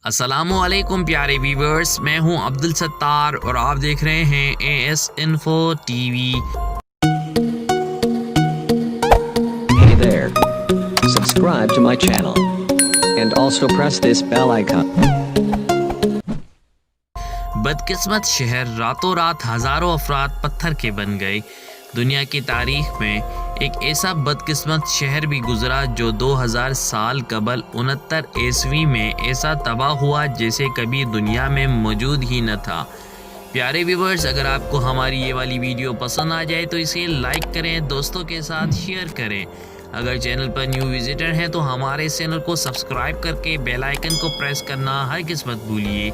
السلام علیکم پیارے ویورز، میں ہوں عبدالستار اور آپ دیکھ رہے ہیں AS Info TV۔ Hey there. Subscribe to my channel. And also press this bell icon. بدقسمت شہر راتوں رات ہزاروں افراد پتھر کے بن گئے۔ دنیا کی تاریخ میں ایک ایسا بدقسمت شہر بھی گزرا جو 2000 سال قبل 69 عیسوی میں ایسا تباہ ہوا جیسے کبھی دنیا میں موجود ہی نہ تھا۔ پیارے ویورز، اگر آپ کو ہماری یہ والی ویڈیو پسند آ جائے تو اسے لائک کریں، دوستوں کے ساتھ شیئر کریں۔ اگر چینل پر نیو وزٹر ہیں تو ہمارے چینل کو سبسکرائب کر کے بیل آئیکن کو پریس کرنا ہرگز مت بھولیے۔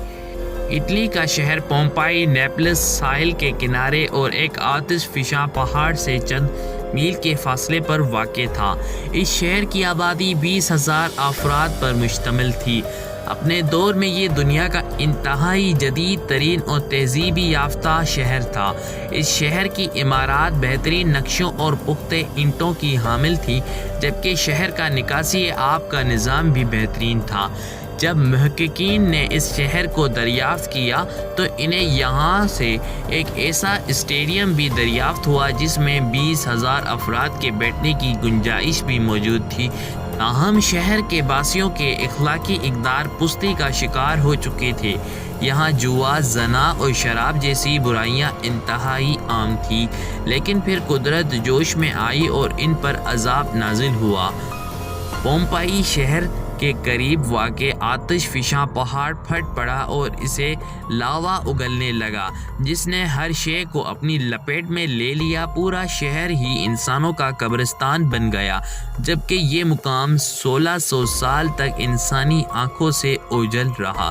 اٹلی کا شہر پومپائی نیپلس ساحل کے کنارے اور ایک آتش فشاں پہاڑ سے چند میل کے فاصلے پر واقع تھا۔ اس شہر کی آبادی 20,000 افراد پر مشتمل تھی۔ اپنے دور میں یہ دنیا کا انتہائی جدید ترین اور تہذیبی یافتہ شہر تھا۔ اس شہر کی عمارات بہترین نقشوں اور پختہ اینٹوں کی حامل تھی، جبکہ شہر کا نکاسی آب کا نظام بھی بہترین تھا۔ جب محققین نے اس شہر کو دریافت کیا تو انہیں یہاں سے ایک ایسا اسٹیڈیم بھی دریافت ہوا جس میں 20,000 افراد کے بیٹھنے کی گنجائش بھی موجود تھی۔ تاہم شہر کے باسیوں کے اخلاقی اقدار پستی کا شکار ہو چکے تھے۔ یہاں جوا، زنا اور شراب جیسی برائیاں انتہائی عام تھیں، لیکن پھر قدرت جوش میں آئی اور ان پر عذاب نازل ہوا۔ پومپائی شہر کے قریب واقع آتش فشاں پہاڑ پھٹ پڑا اور اسے لاوا اگلنے لگا، جس نے ہر شے کو اپنی لپیٹ میں لے لیا۔ پورا شہر ہی انسانوں کا قبرستان بن گیا، جبکہ یہ مقام 1600 سال تک انسانی آنکھوں سے اوجھل رہا۔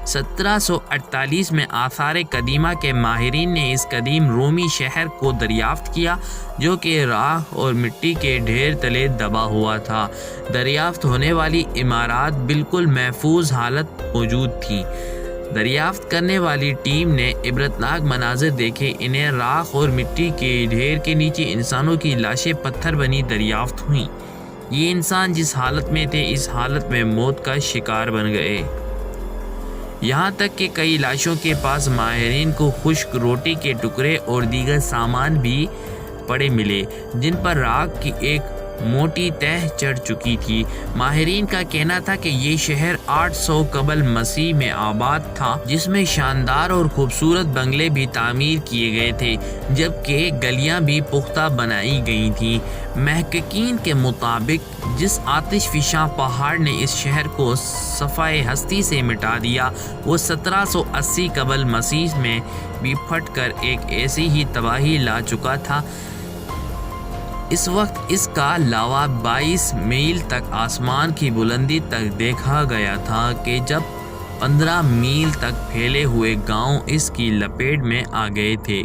1748 میں آثار قدیمہ کے ماہرین نے اس قدیم رومی شہر کو دریافت کیا، جو کہ راکھ اور مٹی کے ڈھیر تلے دبا ہوا تھا۔ دریافت ہونے والی عمارات بالکل محفوظ حالت موجود تھیں۔ دریافت کرنے والی ٹیم نے عبرتناک مناظر دیکھے۔ انہیں راکھ اور مٹی کے ڈھیر کے نیچے انسانوں کی لاشیں پتھر بنی دریافت ہوئیں۔ یہ انسان جس حالت میں تھے، اس حالت میں موت کا شکار بن گئے۔ یہاں تک کہ کئی لاشوں کے پاس ماہرین کو خشک روٹی کے ٹکڑے اور دیگر سامان بھی پڑے ملے، جن پر راکھ کی ایک موٹی تہ چڑھ چکی تھی۔ ماہرین کا کہنا تھا کہ یہ شہر 800 قبل مسیح میں آباد تھا، جس میں شاندار اور خوبصورت بنگلے بھی تعمیر کیے گئے تھے، جبکہ گلیاں بھی پختہ بنائی گئی تھیں۔ محققین کے مطابق جس آتش فشاں پہاڑ نے اس شہر کو صفحۂ ہستی سے مٹا دیا، وہ 1780 قبل مسیح میں بھی پھٹ کر ایک ایسی ہی تباہی لا چکا تھا۔ اس وقت اس کا لاوا 22 میل تک آسمان کی بلندی تک دیکھا گیا تھا کہ جب 15 میل تک پھیلے ہوئے گاؤں اس کی لپیٹ میں آ گئے تھے۔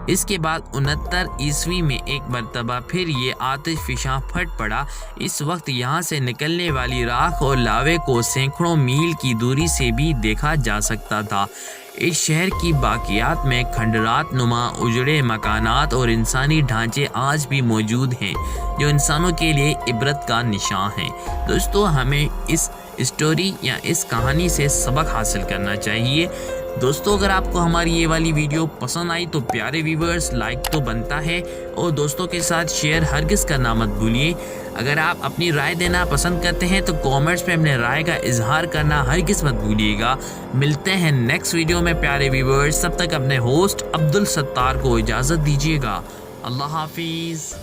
اس کے بعد 69 عیسوی میں ایک مرتبہ پھر یہ آتش فشاں پھٹ پڑا۔ اس وقت یہاں سے نکلنے والی راکھ اور لاوے کو سینکڑوں میل کی دوری سے بھی دیکھا جا سکتا تھا۔ اس شہر کی باقیات میں کھنڈرات نما اجڑے مکانات اور انسانی ڈھانچے آج بھی موجود ہیں، جو انسانوں کے لیے عبرت کا نشان ہیں۔ دوستو، ہمیں اس اسٹوری یا اس کہانی سے سبق حاصل کرنا چاہیے۔ دوستو، اگر آپ کو ہماری یہ والی ویڈیو پسند آئی تو پیارے ویورز، لائک تو بنتا ہے اور دوستوں کے ساتھ شیئر ہرگز کرنا مت بھولیے۔ اگر آپ اپنی رائے دینا پسند کرتے ہیں تو کامنٹس میں اپنے رائے کا اظہار کرنا ہرگز مت بھولیے گا۔ ملتے ہیں نیکسٹ ویڈیو میں پیارے ویورز، تب تک اپنے ہوسٹ عبدالستار کو اجازت دیجیے گا۔ اللہ حافظ۔